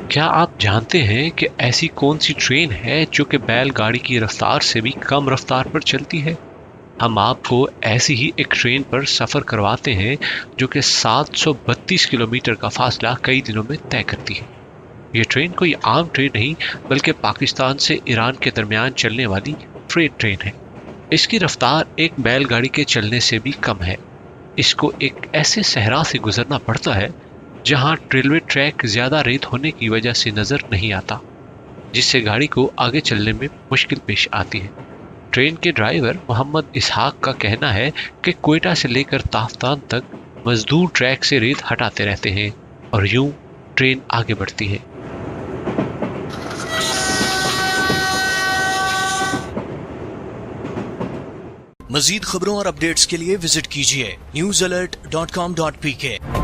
کیا آپ جانتے ہیں کہ ایسی کون سی ٹرین ہے جو کہ بیل گاڑی کی رفتار سے بھی کم رفتار پر چلتی ہے؟ ہم آپ کو ایسی ہی ایک ٹرین پر سفر کرواتے ہیں جو کہ 732 کلومیٹر کا فاصلہ کئی دنوں میں طے کرتی ہے۔ یہ ٹرین کوئی عام ٹرین نہیں بلکہ پاکستان سے ایران کے درمیان چلنے والی فریٹ ٹرین ہے۔ اس کی رفتار ایک بیل گاڑی کے چلنے سے بھی کم ہے۔ اس کو ایک ایسے صحرا سے گزرنا پڑتا ہے جہاں ریلوے ٹریک زیادہ ریت ہونے کی وجہ سے نظر نہیں آتا، جس سے گاڑی کو آگے چلنے میں مشکل پیش آتی ہے۔ ٹرین کے ڈرائیور محمد اسحاق کا کہنا ہے کہ کوئٹہ سے لے کر تافتان تک مزدور ٹریک سے ریت ہٹاتے رہتے ہیں اور یوں ٹرین آگے بڑھتی ہے۔ مزید خبروں اور اپڈیٹس کے لیے وزٹ کیجیے newsalert.com.pk